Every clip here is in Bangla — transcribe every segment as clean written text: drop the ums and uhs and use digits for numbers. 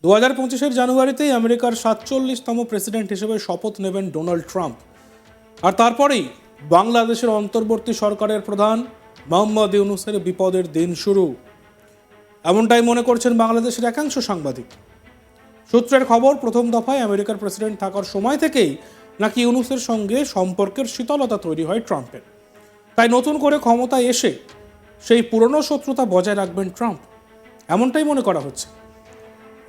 2025 জানুয়ারিতেই আমেরিকার 47তম প্রেসিডেন্ট হিসেবে শপথ নেবেন ডোনাল্ড ট্রাম্প। আর তারপরেই বাংলাদেশের অন্তর্বর্তী সরকারের প্রধান মোহাম্মদ ইউনূসের বিপদের দিন শুরু, এমনটাই মনে করছেন বাংলাদেশের একাংশ সাংবাদিক। সূত্রের খবর, প্রথম দফায় আমেরিকার প্রেসিডেন্ট থাকার সময় থেকেই নাকি ইউনূসের সঙ্গে সম্পর্কের শীতলতা তৈরি হয় ট্রাম্পের। তাই নতুন করে ক্ষমতায় এসে সেই পুরনো শত্রুতা বজায় রাখবেন ট্রাম্প, এমনটাই মনে করা হচ্ছে।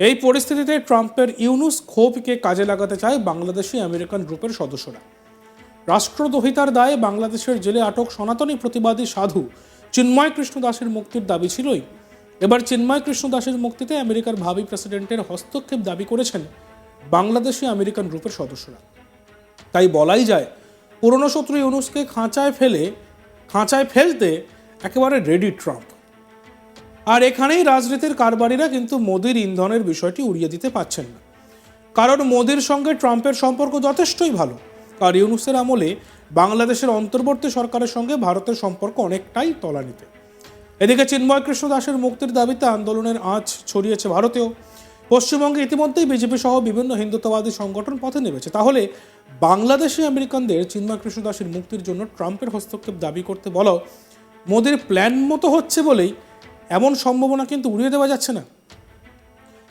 এই পরিস্থিতিতে ট্রাম্পের ইউনূস ক্ষোভকে কাজে লাগাতে চায় বাংলাদেশি আমেরিকান গ্রুপের সদস্যরা। রাষ্ট্রদ্রোহিতার দায়ে বাংলাদেশের জেলে আটক সনাতনী প্রতিবাদী সাধু চিন্ময় কৃষ্ণ দাসের মুক্তির দাবি ছিলই। এবার চিন্ময় কৃষ্ণ দাসের মুক্তিতে আমেরিকার ভাবি প্রেসিডেন্টের হস্তক্ষেপ দাবি করেছেন বাংলাদেশি আমেরিকান গ্রুপের সদস্যরা। তাই বলাই যায়, পুরনো শত্রু ইউনূসকে খাঁচায় ফেলতে একেবারে রেডি ট্রাম্প। আর এখানেই রাজনীতির কারবারিরা কিন্তু মোদির ইন্ধনের বিষয়টি উড়িয়ে দিতে পারছেন না, কারণ মোদির সঙ্গে ট্রাম্পের সম্পর্ক যথেষ্টই ভালো। আর ইউনূসের আমলে বাংলাদেশের অন্তর্বর্তী সরকারের সঙ্গে ভারতের সম্পর্ক অনেকটাই তলানিতে। এদিকে চিন্ময় কৃষ্ণ দাসের মুক্তির দাবিতে আন্দোলনের আঁচ ছড়িয়েছে ভারতেও। পশ্চিমবঙ্গে ইতিমধ্যেই বিজেপি সহ বিভিন্ন হিন্দুত্ববাদী সংগঠন পথে নেমেছে। তাহলে বাংলাদেশি আমেরিকানদের চিন্ময় কৃষ্ণ দাসের মুক্তির জন্য ট্রাম্পের হস্তক্ষেপ দাবি করতে বলাও মোদির প্ল্যান মতো হচ্ছে বলেই এমন সম্ভাবনা কিন্তু উড়িয়ে দেওয়া যাচ্ছে না।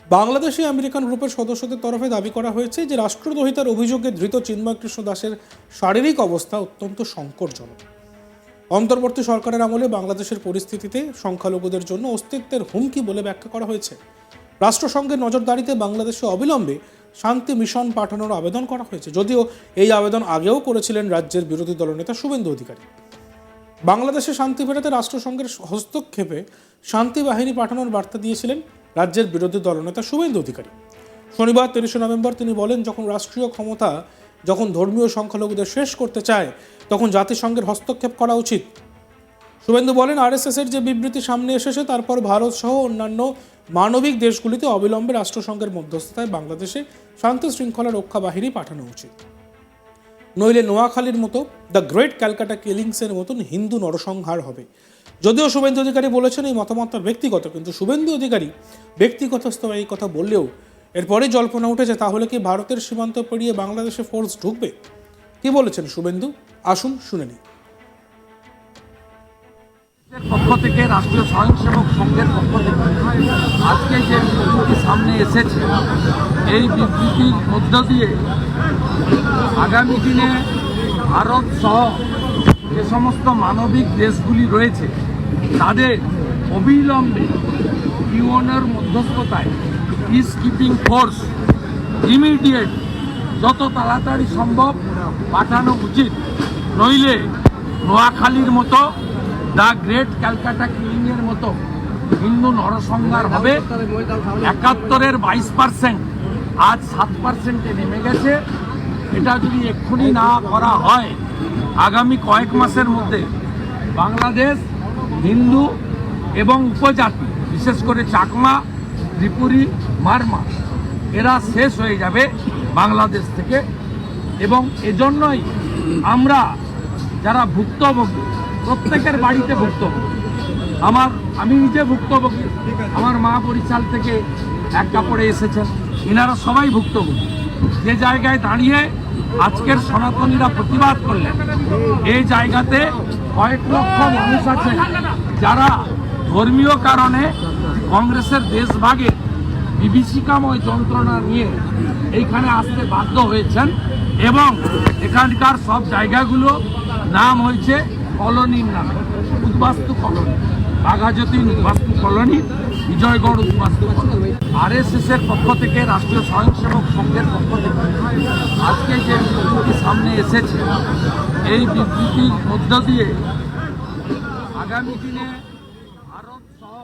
বাংলাদেশি আমেরিকান গ্রুপের সদস্যদের তরফে দাবি করা হয়েছে যে রাষ্ট্রদ্রোহিতার অভিযোগে ধৃত চিন্ময় কৃষ্ণ দাসের শারীরিক অবস্থা অত্যন্ত সংকটজনক। অন্তর্বর্তী সরকারের আমলে বাংলাদেশের পরিস্থিতিতে সংখ্যালঘুদের জন্য অস্তিত্বের হুমকি বলে ব্যাখ্যা করা হয়েছে। রাষ্ট্রসংঘের নজরদারিতে বাংলাদেশে অবিলম্বে শান্তি মিশন পাঠানোর আবেদন করা হয়েছে, যদিও এই আবেদন আগেও করেছিলেন রাজ্যের বিরোধী দলনেতা শুভেন্দু অধিকারী। বাংলাদেশে শান্তি ফেরাতে রাষ্ট্রসংঘের হস্তক্ষেপে শান্তি বাহিনী পাঠানোর বার্তা দিয়েছিলেন রাজ্যের বিরোধী দলনেতা শুভেন্দু অধিকারী। শনিবার 30 নভেম্বর তিনি বলেন, যখন রাষ্ট্রীয় ক্ষমতা ধর্মীয় সংখ্যালঘুদের শেষ করতে চায়, তখন জাতিসংঘের হস্তক্ষেপ করা উচিত। শুভেন্দু বলেন, আরএসএসের যে বিবৃতি সামনে এসেছে, তারপর ভারত সহ অন্যান্য মানবিক দেশগুলিতে অবিলম্বে রাষ্ট্রসংঘের মধ্যস্থতায় বাংলাদেশে শান্তি শৃঙ্খলা রক্ষা বাহিনী পাঠানো উচিত। নইলে নোয়াখালীর মতো দ্য গ্রেট ক্যালকাটা কিলিংসের মতন হিন্দু নরসংহার হবে। যদিও শুভেন্দু অধিকারী বলেছেন এই মতামত তার ব্যক্তিগত, কিন্তু শুভেন্দু অধিকারী ব্যক্তিগত স্তরে এই কথা বললেও এরপরে জল্পনা উঠেছে, তাহলে কি ভারতের সীমান্ত পেরিয়ে বাংলাদেশে ফোর্স ঢুকবে? কি বলেছেন শুভেন্দু, আসুন শুনে নিই। পক্ষ থেকে, রাষ্ট্রীয় স্বয়ংসেবক সংঘের পক্ষ থেকে আজকে যে বিবৃতি সামনে এসেছে, এই বিবৃতির মধ্য দিয়ে আগামী দিনে ভারত সহ যে সমস্ত মানবিক দেশগুলি রয়েছে, তাদের অবিলম্বে ইউএনের মধ্যস্থতায় পিস কিপিং ফোর্স ইমিডিয়েট যত তাড়াতাড়ি সম্ভব পাঠানো উচিত। নইলে নোয়াখালীর মতো দ্য গ্রেট ক্যালকাটা কিলিংয়ের মতো হিন্দু নরসংহার হবে। 71-এর 22% আজ 7%-এ নেমে গেছে। এটা যদি এক্ষুনি না করা হয়, আগামী কয়েক মাসের মধ্যে বাংলাদেশ হিন্দু এবং উপজাতি, বিশেষ করে চাকমা, ত্রিপুরী, মারমা, এরা শেষ হয়ে যাবে বাংলাদেশ থেকে। এবং এজন্যই আমরা যারা ভুক্তভোগী, প্রত্যেকের বাড়িতে ভুক্তভোগী, আমি নিজে ভুক্তভোগী, আমার মা বরিশাল থেকে এক কাপড়ে এসেছেন, এনারা সবাই ভুক্তভোগী। যে জায়গায় দাঁড়িয়ে আজকের সনাতনীরা প্রতিবাদ করলেন, এই জায়গাতে কয়েক লক্ষ মানুষ আছে যারা ধর্মীয় কারণে কংগ্রেসের দেশভাগে বিভীষিকাময় যন্ত্রণা নিয়ে এইখানে আসতে বাধ্য হয়েছেন। এবং এখানকার সব জায়গাগুলো নাম হয়েছে কলোনির নামে, উদ্বাস্তু কলোনি, বাঘাযতীন উদ্বাস্তু কলোনি, বিজয়গড় উদ্বাস্তু কলোনি। আরএসএসের পক্ষ থেকে, রাষ্ট্রীয় স্বয়ংসেবক সংঘের পক্ষ থেকে আজকে যে বিবৃতি সামনে এসেছে, এই বিবৃতির মধ্য দিয়ে আগামী দিনে ভারত সহ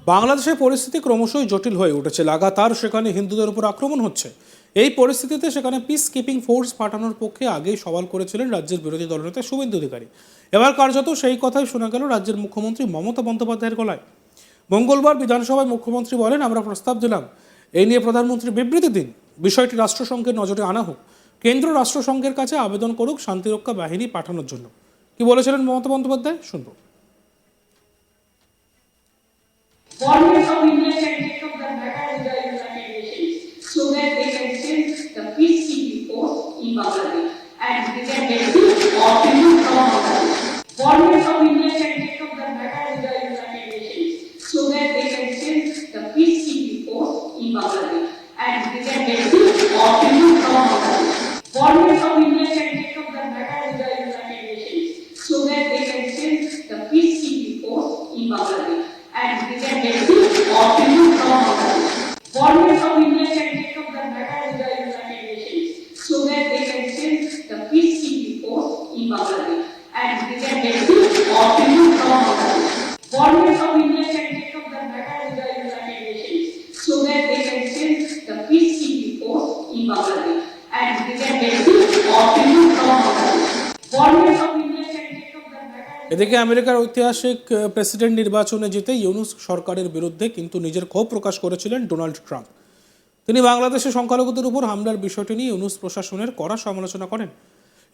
বাংলাদেশের পরিস্থিতি ক্রমশই জটিল হয়ে উঠেছে। লাগাতার সেখানে হিন্দুদের উপর আক্রমণ হচ্ছে। এই পরিস্থিতিতে সেখানে পিস কিপিং ফোর্স পাঠানোর পক্ষে আগেই সওয়াল করেছিলেন রাজ্যের বিরোধী দলনেতা শুভেন্দু অধিকারী। এবার কার্যত সেই কথাই শোনা গেল রাজ্যের মুখ্যমন্ত্রী মমতা বন্দ্যোপাধ্যায়ের গলায়। মঙ্গলবার বিধানসভায় মুখ্যমন্ত্রী বলেন, আমরা প্রস্তাব দিলাম, এই নিয়ে প্রধানমন্ত্রী বিবৃতি দিন, বিষয়টি রাষ্ট্রসংঘের নজরে আনা হোক, কেন্দ্র রাষ্ট্রসংঘের কাছে আবেদন করুক শান্তিরক্ষা বাহিনী পাঠানোর জন্য। কি বলেছিলেন মমতা বন্দ্যোপাধ্যায়, শুনব। Always on English and take up the matter with the United Nations. Governments of India can take up the matter with the United Nations so that they can send the peacekeeping force in Bangladesh and they can rescue all people from Bangladesh. Governments of India can take up the matter with the United Nations so that they can send the peacekeeping force in Bangladesh and they can rescue all people from Bangladesh. Governments of India can take up the matter. এদিকে আমেরিকার ঐতিহাসিক প্রেসিডেন্ট নির্বাচনে জিতে ইউনুস সরকারের বিরুদ্ধে কিন্তু নিজের ক্ষোভ প্রকাশ করেছিলেন ডোনাল্ড ট্রাম্প। তিনি বাংলাদেশের সংখ্যালঘুদের উপর হামলার বিষয়টি নিয়ে ইউনুস প্রশাসনের কড়া সমালোচনা করেন।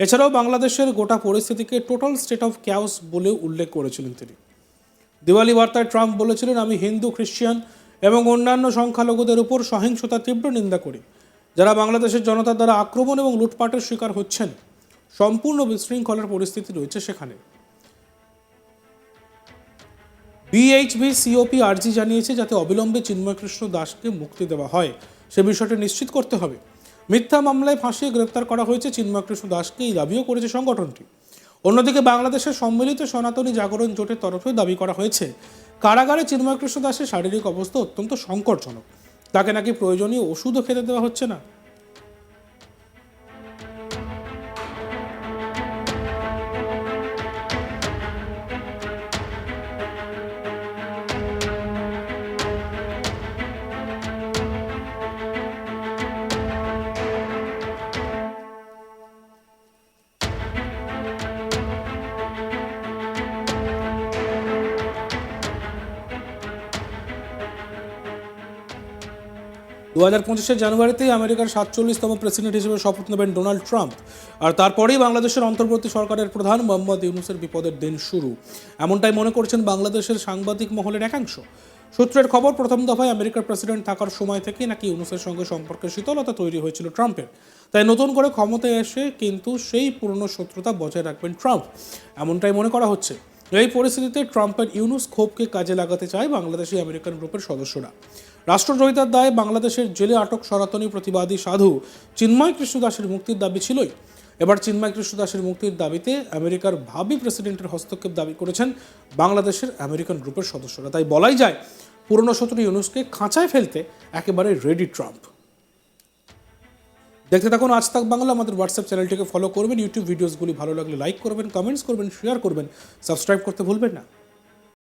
এছাড়াও বাংলাদেশের গোটা পরিস্থিতিকে টোটাল স্টেট অফ ক্যাওস বলে উল্লেখ করেছিলেন তিনি। দিওয়ালি বার্তায় ট্রাম্প বলেছিলেন, আমি হিন্দু, খ্রিস্টান এবং অন্যান্য সংখ্যালঘুদের উপর সহিংসতার তীব্র নিন্দা করি, যারা বাংলাদেশের জনতার দ্বারা আক্রমণ এবং লুটপাটের শিকার হচ্ছেন। সম্পূর্ণ বিশৃঙ্খলার পরিস্থিতি রয়েছে সেখানে। বিএইচভি সিওপি আর্জি জানিয়েছে যাতে অবিলম্বে চিন্ময়কৃষ্ণ দাসকে মুক্তি দেওয়া হয় সে বিষয়টি নিশ্চিত করতে হবে। মিথ্যা মামলায় ফাঁসিয়ে গ্রেপ্তার করা হয়েছে চিন্ময়কৃষ্ণ দাসকে, এই দাবিও করেছে সংগঠনটি। অন্যদিকে বাংলাদেশের সম্মিলিত সনাতনী জাগরণ জোটের তরফে দাবি করা হয়েছে কারাগারে চিন্ময়কৃষ্ণ দাসের শারীরিক অবস্থা অত্যন্ত সংকটজনক, তাকে নাকি প্রয়োজনীয় ওষুধও খেতে দেওয়া হচ্ছে না। 2025 জানুয়ারিতেই আমেরিকার 47তম প্রেসিডেন্ট হিসেবে শপথ নেবেন ডোনাল্ড ট্রাম্প। আর তারপরেই বাংলাদেশের অন্তর্বর্তী সরকারের প্রধান মোহাম্মদ ইউনূসের বিপদের দিন শুরু, এমনটাই মনে করছেন বাংলাদেশের সাংবাদিক মহলের একাংশ। সূত্রের খবর, প্রথম দফায় আমেরিকার প্রেসিডেন্ট থাকার সময় থেকেই নাকি ইউনূসের সঙ্গে সম্পর্কের শীতলতা তৈরি হয়েছিল ট্রাম্পের। তাই নতুন করে ক্ষমতায় এসে কিন্তু সেই পুরনো শত্রুতা বজায় রাখবেন ট্রাম্প, এমনটাই মনে করা হচ্ছে। এই পরিস্থিতিতে ট্রাম্পের ইউনূস ক্ষোভকে কাজে লাগাতে চায় বাংলাদেশি আমেরিকান গ্রুপের সদস্যরা। রাষ্ট্রদ্রোহিতার দায়ে বাংলাদেশের জেলে আটক সনাতনী প্রতিবাদী সাধু চিন্ময় কৃষ্ণ দাসের মুক্তির দাবি ছিলই। এবার চিন্ময় কৃষ্ণ দাসের মুক্তির দাবিতে আমেরিকার ভাবি প্রেসিডেন্টের হস্তক্ষেপ দাবি করেছেন বাংলাদেশের আমেরিকান গ্রুপের সদস্যরা। তাই বলাই যায় পুরনো শত্রু ইউনূসকে খাঁচায় ফেলতে একেবারে রেডি ট্রাম্প। দেখতে থাকুন আজ তাক বাংলা। আমাদের হোয়াটসঅ্যাপ চ্যানেলটিকে ফলো করবেন, ইউটিউব ভিডিওসগুলি ভালো লাগলে লাইক করবেন, কমেন্টস করবেন, শেয়ার করবেন, সাবস্ক্রাইব করতে ভুলবেন না।